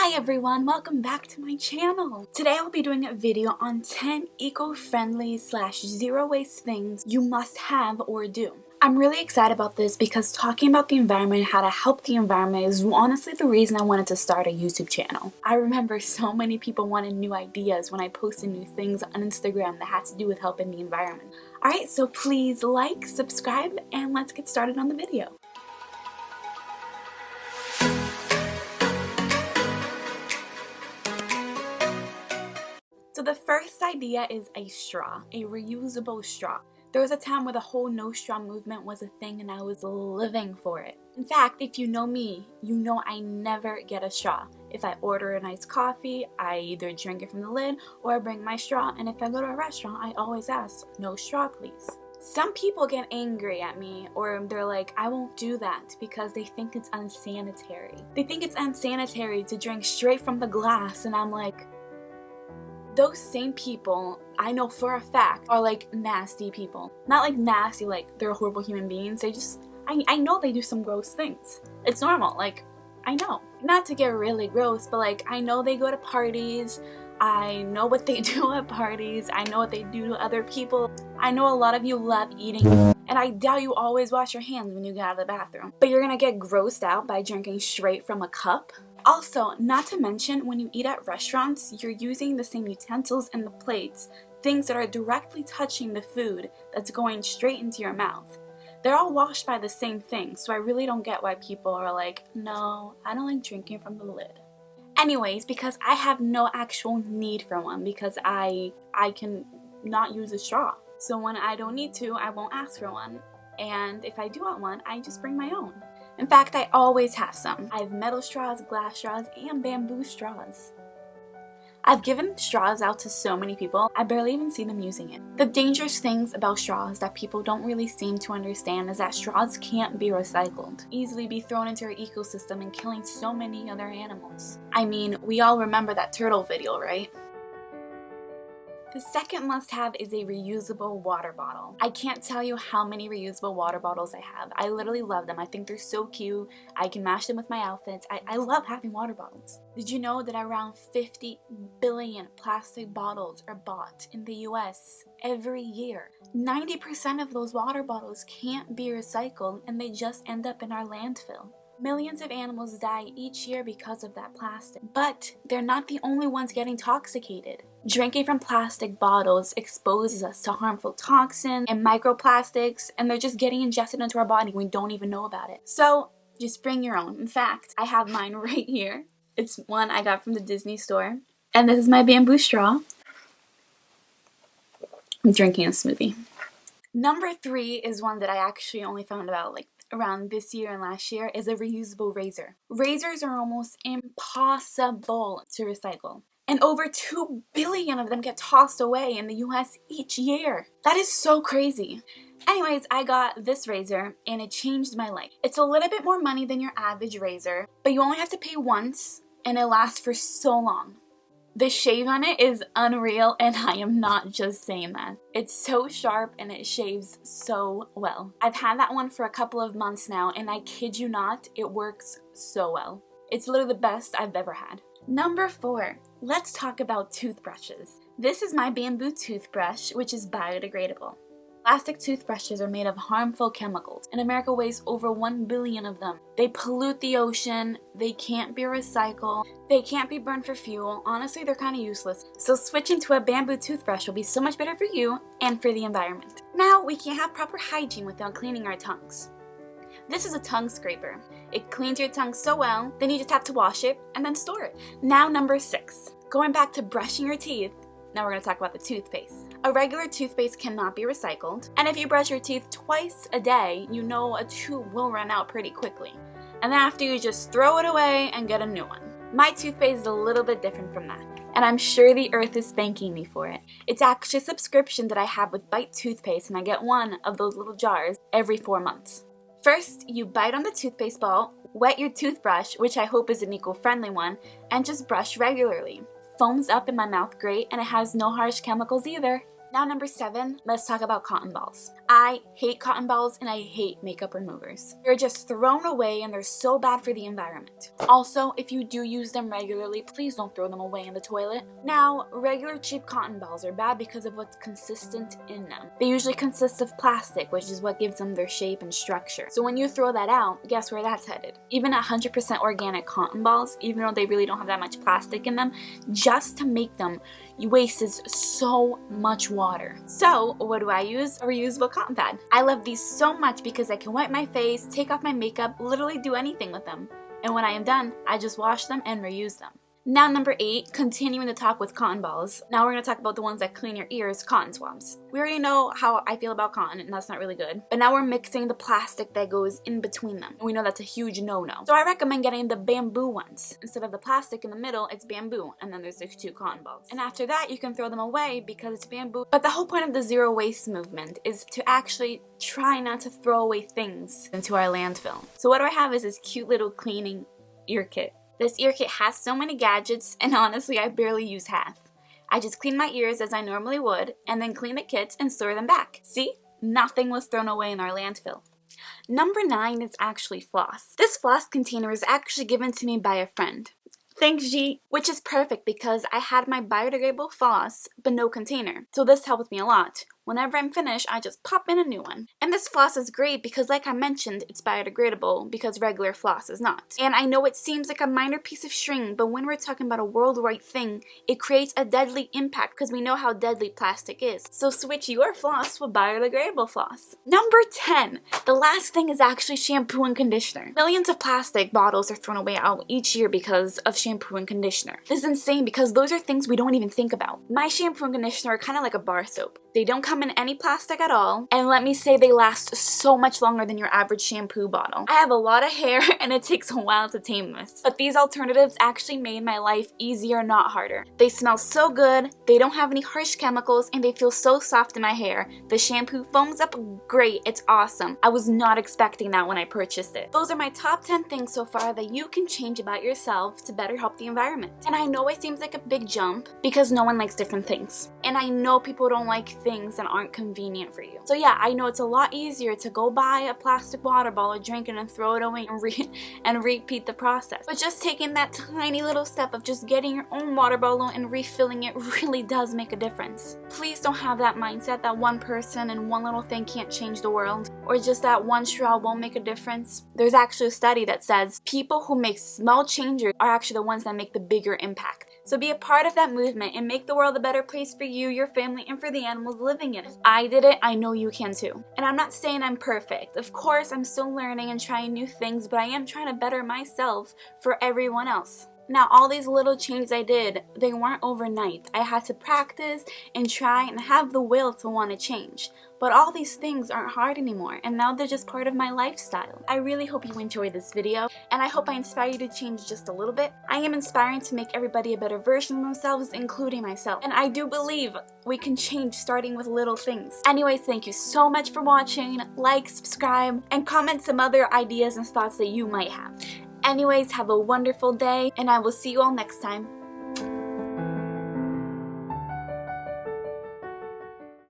Hi everyone, welcome back to my channel. Today I'll be doing a video on 10 eco-friendly / zero waste things you must have or do. I'm really excited about this because talking about the environment and how to help the environment is honestly the reason I wanted to start a YouTube channel. I remember so many people wanted new ideas when I posted new things on Instagram that had to do with helping the environment. Alright, so please like, subscribe, and let's get started on the video. So the first idea is a straw, a reusable straw. There was a time where the whole no straw movement was a thing and I was living for it. In fact, if you know me, you know I never get a straw. If I order a nice coffee, I either drink it from the lid or I bring my straw, and if I go to a restaurant, I always ask, no straw please. Some people get angry at me or they're like, I won't do that because they think it's unsanitary. They think it's unsanitary to drink straight from the glass, and I'm like, those same people, I know for a fact, are like nasty people. Not like nasty, like they're horrible human beings. They just, I know they do some gross things. It's normal, like, I know. Not to get really gross, but like, I know they go to parties. I know what they do at parties. I know what they do to other people. I know a lot of you love eating, and I doubt you always wash your hands when you get out of the bathroom. But you're gonna get grossed out by drinking straight from a cup? Also, not to mention, when you eat at restaurants, you're using the same utensils and the plates, things that are directly touching the food that's going straight into your mouth. They're all washed by the same thing, so I really don't get why people are like, no, I don't like drinking from the lid. Anyways, because I have no actual need for one, because I can not use a straw. So when I don't need to, I won't ask for one. And if I do want one, I just bring my own. In fact, I always have some. I have metal straws, glass straws, and bamboo straws. I've given straws out to so many people, I barely even see them using it. The dangerous things about straws that people don't really seem to understand is that straws can't be recycled, easily be thrown into our ecosystem and killing so many other animals. I mean, we all remember that turtle video, right? The second must-have is a reusable water bottle. I can't tell you how many reusable water bottles I have. I literally love them. I think they're so cute. I can match them with my outfits. I love having water bottles. Did you know that around 50 billion plastic bottles are bought in the US every year? 90% of those water bottles can't be recycled and they just end up in our landfill. Millions of animals die each year because of that plastic. But they're not the only ones getting intoxicated. Drinking from plastic bottles exposes us to harmful toxins and microplastics, and they're just getting ingested into our body. We don't even know about it. So just bring your own. In fact, I have mine right here. It's one I got from the Disney store. And this is my bamboo straw. I'm drinking a smoothie. Number 3 is one that I actually only found out like around this year and last year, is a reusable razor. Razors are almost impossible to recycle, and over 2 billion of them get tossed away in the US each year. That is so crazy. Anyways, I got this razor and it changed my life. It's a little bit more money than your average razor, but you only have to pay once and it lasts for so long. The shave on it is unreal, and I am not just saying that. It's so sharp and it shaves so well. I've had that one for a couple of months now, and I kid you not, it works so well. It's literally the best I've ever had. Number 4, let's talk about toothbrushes. This is my bamboo toothbrush, which is biodegradable. Plastic toothbrushes are made of harmful chemicals, and America wastes over 1 billion of them. They pollute the ocean, they can't be recycled, they can't be burned for fuel. Honestly, they're kind of useless. So switching to a bamboo toothbrush will be so much better for you and for the environment. Now, we can have proper hygiene without cleaning our tongues. This is a tongue scraper. It cleans your tongue so well, then you just have to wash it and then store it. Now, number 6. Going back to brushing your teeth, now we're going to talk about the toothpaste. A regular toothpaste cannot be recycled, and if you brush your teeth twice a day, you know a tube will run out pretty quickly. And then after, you just throw it away and get a new one. My toothpaste is a little bit different from that, and I'm sure the earth is thanking me for it. It's actually a subscription that I have with Bite toothpaste, and I get one of those little jars every 4 months. First, you bite on the toothpaste ball, wet your toothbrush, which I hope is an eco-friendly one, and just brush regularly. Foams up in my mouth great, and it has no harsh chemicals either. Now number 7, let's talk about cotton balls. I hate cotton balls and I hate makeup removers. They're just thrown away and they're so bad for the environment. Also, if you do use them regularly, please don't throw them away in the toilet. Now, regular cheap cotton balls are bad because of what's consistent in them. They usually consist of plastic, which is what gives them their shape and structure. So when you throw that out, guess where that's headed? Even 100% organic cotton balls, even though they really don't have that much plastic in them, just to make them, you wastes so much water. So what do I use? A reusable cotton pad. I love these so much because I can wipe my face, take off my makeup, literally do anything with them. And when I am done, I just wash them and reuse them. Now number 8, continuing the talk with cotton balls. Now we're going to talk about the ones that clean your ears, cotton swabs. We already know how I feel about cotton and that's not really good. But now we're mixing the plastic that goes in between them. And we know that's a huge no-no. So I recommend getting the bamboo ones. Instead of the plastic in the middle, it's bamboo. And then there's the 2 cotton balls. And after that, you can throw them away because it's bamboo. But the whole point of the zero waste movement is to actually try not to throw away things into our landfill. So what I have is this cute little cleaning ear kit. This ear kit has so many gadgets, and honestly, I barely use half. I just clean my ears as I normally would, and then clean the kits and store them back. See? Nothing was thrown away in our landfill. Number 9 is actually floss. This floss container was actually given to me by a friend. Thanks, G. Which is perfect because I had my biodegradable floss, but no container. So this helped me a lot. Whenever I'm finished, I just pop in a new one. And this floss is great because, like I mentioned, it's biodegradable because regular floss is not. And I know it seems like a minor piece of string, but when we're talking about a worldwide thing, it creates a deadly impact because we know how deadly plastic is. So switch your floss with biodegradable floss. Number 10. The last thing is actually shampoo and conditioner. Millions of plastic bottles are thrown away out each year because of shampoo and conditioner. This is insane because those are things we don't even think about. My shampoo and conditioner are kind of like a bar soap. They don't come in any plastic at all, and let me say they last so much longer than your average shampoo bottle. I have a lot of hair and it takes a while to tame this, but these alternatives actually made my life easier, not harder. They smell so good, they don't have any harsh chemicals, and they feel so soft in my hair. The shampoo foams up great, it's awesome. I was not expecting that when I purchased it. Those are my top 10 things so far that you can change about yourself to better help the environment. And I know it seems like a big jump because no one likes different things. And I know people don't like things that aren't convenient for you. So yeah, I know it's a lot easier to go buy a plastic water bottle, drink it, and throw it away and repeat the process. But just taking that tiny little step of just getting your own water bottle and refilling it really does make a difference. Please don't have that mindset that one person and one little thing can't change the world, or just that one straw won't make a difference. There's actually a study that says people who make small changes are actually the ones that make the bigger impact. So be a part of that movement and make the world a better place for you, your family, and for the animals living in it. If I did it, I know you can too. And I'm not saying I'm perfect. Of course, I'm still learning and trying new things, but I am trying to better myself for everyone else. Now, all these little changes I did, they weren't overnight. I had to practice and try and have the will to want to change. But all these things aren't hard anymore, and now they're just part of my lifestyle. I really hope you enjoyed this video, and I hope I inspire you to change just a little bit. I am inspiring to make everybody a better version of themselves, including myself. And I do believe we can change starting with little things. Anyways, thank you so much for watching. Like, subscribe, and comment some other ideas and thoughts that you might have. Anyways, have a wonderful day, and I will see you all next time.